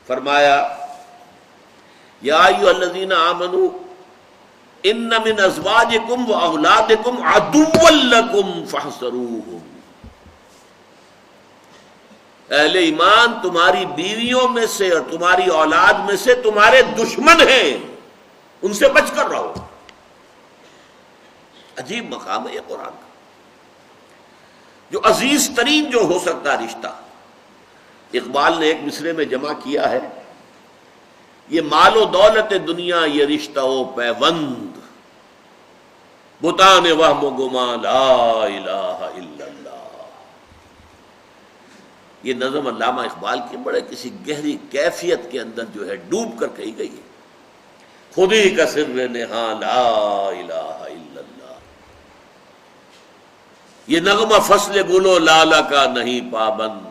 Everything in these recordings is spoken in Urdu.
فرمایا یا ایھا الذین آمنوا ان من ازواجکم واولادکم عدوا لکم فاحذروہم، اہل ایمان تمہاری بیویوں میں سے اور تمہاری اولاد میں سے تمہارے دشمن ہیں، ان سے بچ کر رہو۔ عجیب مقام ہے یہ قرآن کا، جو عزیز ترین جو ہو سکتا رشتہ۔ اقبال نے ایک مصرے میں جمع کیا ہے، یہ مال و دولت دنیا یہ رشتہ و پیوند، بتان وہم و گماں لا الہ الا اللہ۔ یہ نظم علامہ اقبال کی بڑے کسی گہری کیفیت کے اندر جو ہے ڈوب کر کہی گئی ہے، خودی کا سر نہاں لا الہ الا اللہ۔ یہ نغمہ فصل گل و لالہ کا نہیں پابند،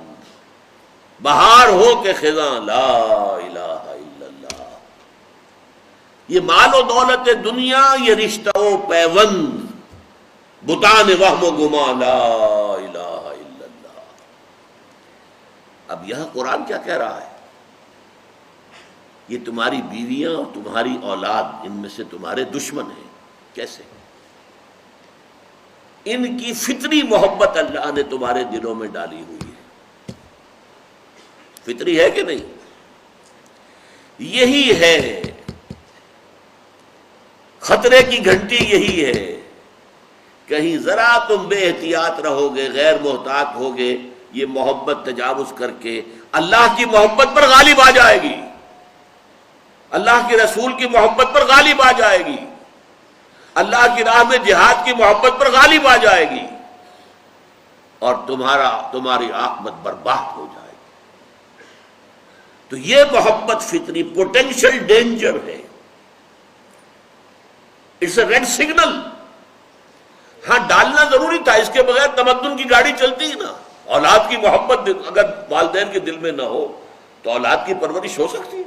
بہار ہو کے خزاں لا الہ الا اللہ۔ یہ مال و دولت دنیا یہ رشتہ و پیوند، بتان وہم و گماں لا الہ الا اللہ۔ اب یہاں قرآن کیا کہہ رہا ہے؟ یہ تمہاری بیویاں اور تمہاری اولاد ان میں سے تمہارے دشمن ہیں۔ کیسے؟ ان کی فطری محبت اللہ نے تمہارے دلوں میں ڈالی ہوئی ہے، فطری ہے کہ نہیں؟ یہی ہے خطرے کی گھنٹی، یہی ہے کہیں ذرا تم بے احتیاط رہو گے، غیر محتاط ہوگے، یہ محبت تجاوز کر کے اللہ کی محبت پر غالب آ جائے گی، اللہ کے رسول کی محبت پر غالب آ جائے گی، اللہ کی راہ میں جہاد کی محبت پر غالب آ جائے گی، اور تمہاری عاقبت برباد ہو جائے گی۔ تو یہ محبت فطری پوٹینشل ڈینجر ہے، اٹس اے ریڈ سگنل۔ ہاں ڈالنا ضروری تھا، اس کے بغیر تمدن کی گاڑی چلتی ہی نا۔ اولاد کی محبت اگر والدین کے دل میں نہ ہو تو اولاد کی پرورش ہو سکتی ہے؟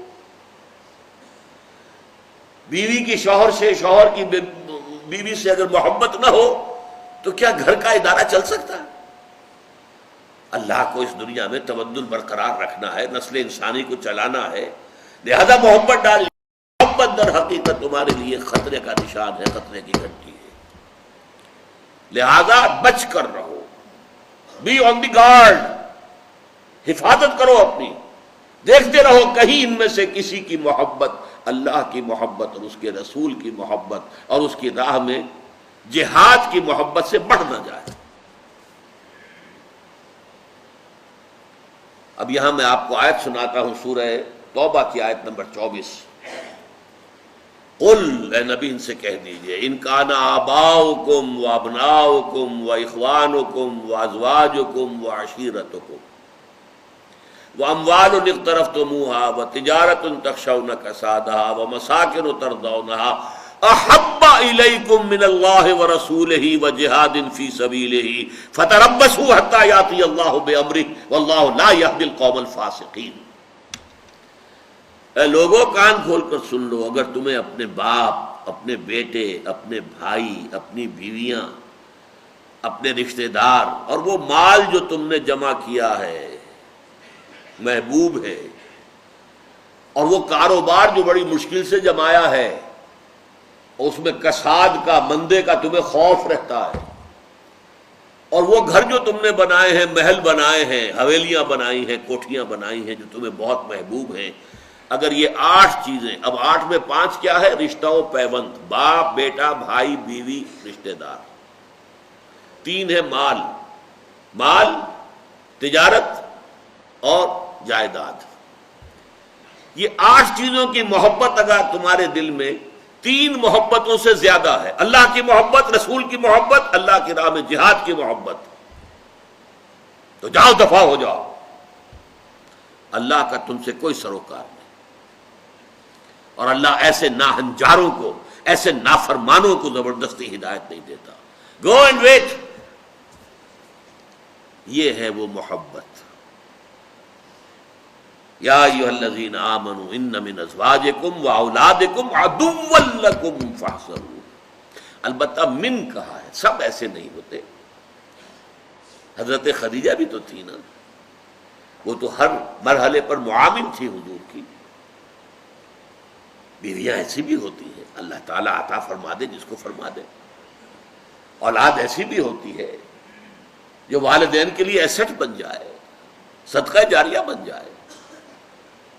بیوی کی شوہر سے، شوہر کی بیوی سے اگر محبت نہ ہو تو کیا گھر کا ادارہ چل سکتا ہے؟ اللہ کو اس دنیا میں تمدن برقرار رکھنا ہے، نسل انسانی کو چلانا ہے، لہذا محبت ڈال۔ محبت در حقیقت تمہارے لیے خطرے کا نشان ہے، خطرے کی گھنٹی ہے، لہذا بچ کر رہو، بی آن دی گارڈ، حفاظت کرو اپنی، دیکھتے رہو کہیں ان میں سے کسی کی محبت اللہ کی محبت اور اس کے رسول کی محبت اور اس کی راہ میں جہاد کی محبت سے بڑھ نہ جائے۔ اب یہاں میں آپ کو آیت سناتا ہوں، سورہ توبہ کی آیت نمبر 24۔ قل، اے نبی ان سے کہہ دیجئے، ان کان آباؤکم و ابناؤکم و اخوانکم و ازواجکم و عشیرتکم واموال اقترفتموها وتجارۃ تخشون کسادها ومساکن ترضونها احب الیکم من اللہ ورسولہ وجہاد فی سبیلہ فتربصوا حتی یاتی اللہ بامرہ واللہ لا یہدی القوم الفاسقین۔ اے لوگوں کان کھول کر سن لو، اگر تمہیں اپنے باپ، اپنے بیٹے، اپنے بھائی، اپنی بیویاں، اپنے رشتہ دار اور وہ مال جو تم نے جمع کیا ہے محبوب ہے، اور وہ کاروبار جو بڑی مشکل سے جمایا ہے، اس میں کساد کا، مندے کا تمہیں خوف رہتا ہے، اور وہ گھر جو تم نے بنائے ہیں، محل بنائے ہیں، حویلیاں بنائی ہیں، کوٹھیاں بنائی ہیں جو تمہیں بہت محبوب ہیں، اگر یہ 8 چیزیں، اب 8 میں 5 کیا ہے؟ رشتہ و پیوند، باپ، بیٹا، بھائی، بیوی، رشتہ دار۔ 3 ہے مال، تجارت اور جائیداد۔ یہ 8 چیزوں کی محبت اگر تمہارے دل میں 3 محبتوں سے زیادہ ہے، اللہ کی محبت، رسول کی محبت، اللہ کی راہ میں جہاد کی محبت، تو جاؤ دفاع ہو جاؤ، اللہ کا تم سے کوئی سروکار نہیں، اور اللہ ایسے ناہنجاروں کو، ایسے نافرمانوں کو زبردستی ہدایت نہیں دیتا۔ گو اینڈ ویٹ، یہ ہے وہ محبت۔ یا ایھا الذین آمنوا ان من ازواجکم واولادکم عدوا لکم فاحذروہ۔ البتہ من کہا ہے، سب ایسے نہیں ہوتے، حضرت خدیجہ بھی تو تھی نا، وہ تو ہر مرحلے پر معاون تھی حضور کی. بیویاں ایسی بھی ہوتی ہیں اللہ تعالیٰ عطا فرما دے جس کو فرما دے. اولاد ایسی بھی ہوتی ہے جو والدین کے لیے ایسٹ بن جائے، صدقہ جاریہ بن جائے.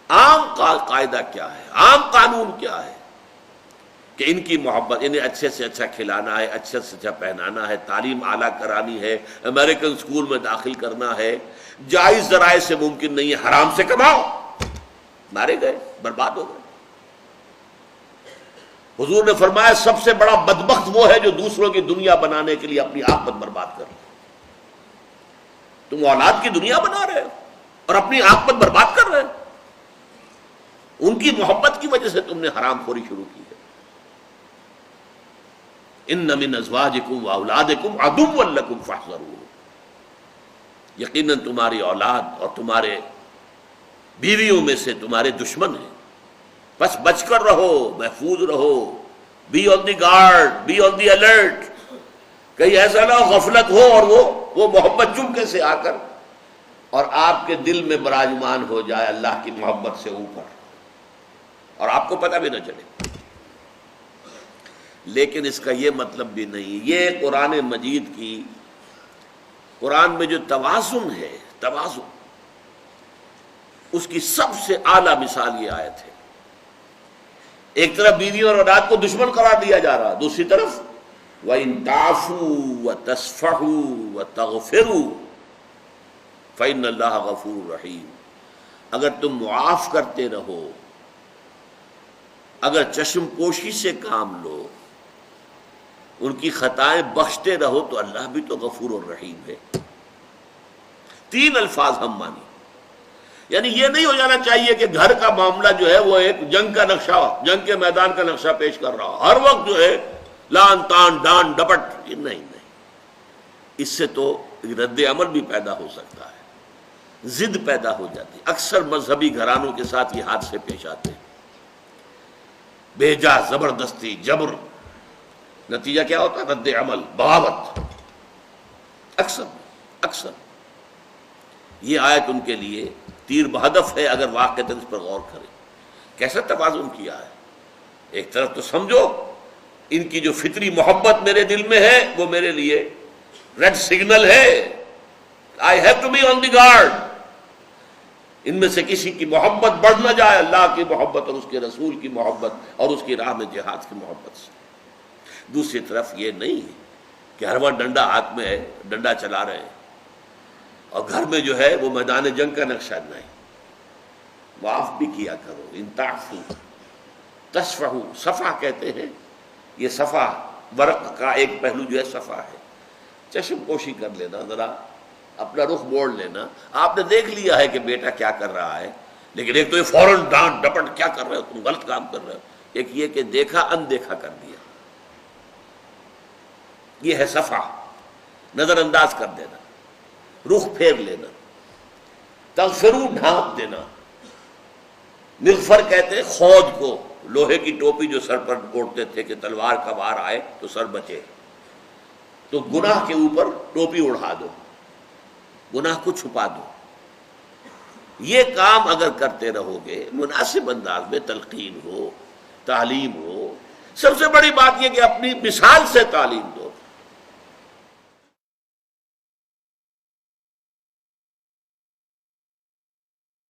عام قاعدہ کیا ہے، عام قانون کیا ہے کہ ان کی محبت، انہیں اچھے سے اچھا کھلانا ہے، اچھے سے اچھا پہنانا ہے، تعلیم اعلیٰ کرانی ہے، امریکن اسکول میں داخل کرنا ہے. جائز ذرائع سے ممکن نہیں ہے، حرام سے کماؤ، مارے گئے، برباد ہو گئے. حضور نے فرمایا سب سے بڑا بدبخت وہ ہے جو دوسروں کی دنیا بنانے کے لیے اپنی آخرت برباد کر رہے. تم اولاد کی دنیا بنا رہے ہو اور اپنی آخرت برباد کر رہے ہو. ان کی محبت کی وجہ سے تم نے حرام خوری شروع کی ہے. ان من ازواجکم واولادکم عدوا لکم فاحذروہ، یقیناً تمہاری اولاد اور تمہارے بیویوں میں سے تمہارے دشمن ہیں، بس بچ کر رہو، محفوظ رہو. Be on the guard, be on the alert. کہیں ایسا نہ غفلت ہو اور وہ محبت چمکے سے آ کر اور آپ کے دل میں براجمان ہو جائے اللہ کی محبت سے اوپر اور آپ کو پتہ بھی نہ چلے. لیکن اس کا یہ مطلب بھی نہیں. یہ قرآن مجید کی، قرآن میں جو توازن ہے، توازن، اس کی سب سے اعلیٰ مثال یہ آیت ہے. ایک طرف بیوی اور اولاد کو دشمن قرار دیا جا رہا، دوسری طرف وَإِن تَعْفُوا وَتَصْفَحُوا وَتَغْفِرُوا فَإِنَّ اللَّهَ غَفُورٌ رَحِيمٌ. اگر تم معاف کرتے رہو، اگر چشم پوشی سے کام لو، ان کی خطائیں بخشتے رہو تو اللہ بھی تو غفور الرحیم ہے. تین الفاظ ہم مانی. یعنی یہ نہیں ہو جانا چاہیے کہ گھر کا معاملہ جو ہے وہ ایک جنگ کا نقشہ، جنگ کے میدان کا نقشہ پیش کر رہا ہر وقت جو ہے لان تان ڈان ڈپٹ. نہیں، اس سے تو رد عمل بھی پیدا ہو سکتا ہے، ضد پیدا ہو جاتی. اکثر مذہبی گھرانوں کے ساتھ یہ حادثے پیش آتے ہیں، بھیجا زبردستی جبر، نتیجہ کیا ہوتا ہے؟ رد عمل، بغاوت. اکثر یہ آیت ان کے لیے تیر بہدف ہے اگر واقعتاً اس پر غور کریں. کیسا توازن کیا ہے. ایک طرف تو سمجھو ان کی جو فطری محبت میرے دل میں ہے وہ میرے لیے ریڈ سگنل ہے، I have to be on the guard. ان میں سے کسی کی محبت بڑھ نہ جائے اللہ کی محبت اور اس کے رسول کی محبت اور اس کی راہ میں جہاد کی محبت سے. دوسری طرف یہ نہیں ہے کہ ہر وقت ڈنڈا ہاتھ میں ہے، ڈنڈا چلا رہے ہیں اور گھر میں جو ہے وہ میدان جنگ کا نقشہ نہیں. معاف بھی کیا کرو. ان تعفوا تصفحوا، صفح کہتے ہیں. یہ صفح ورق کا ایک پہلو جو ہے صفح ہے. چشم پوشی کر لینا، ذرا اپنا رخ موڑ لینا. آپ نے دیکھ لیا ہے کہ بیٹا کیا کر رہا ہے، لیکن ایک تو یہ فوراً ڈانٹ ڈپٹ کیا کر رہے ہو، تم غلط کام کر رہے ہو. ایک یہ کہ دیکھا اندیکھا کر دیا، یہ ہے صفح. نظر انداز کر دینا، رخ پھیر لینا. تغفروا، ڈھانپ دینا. مغفر کہتے ہیں خود کو، لوہے کی ٹوپی جو سر پر اوڑھتے تھے کہ تلوار کا وار آئے تو سر بچے. تو گناہ کے اوپر ٹوپی اڑھا دو، گناہ کو چھپا دو. یہ کام اگر کرتے رہو گے مناسب انداز میں، تلقین ہو، تعلیم ہو. سب سے بڑی بات یہ کہ اپنی مثال سے تعلیم دو.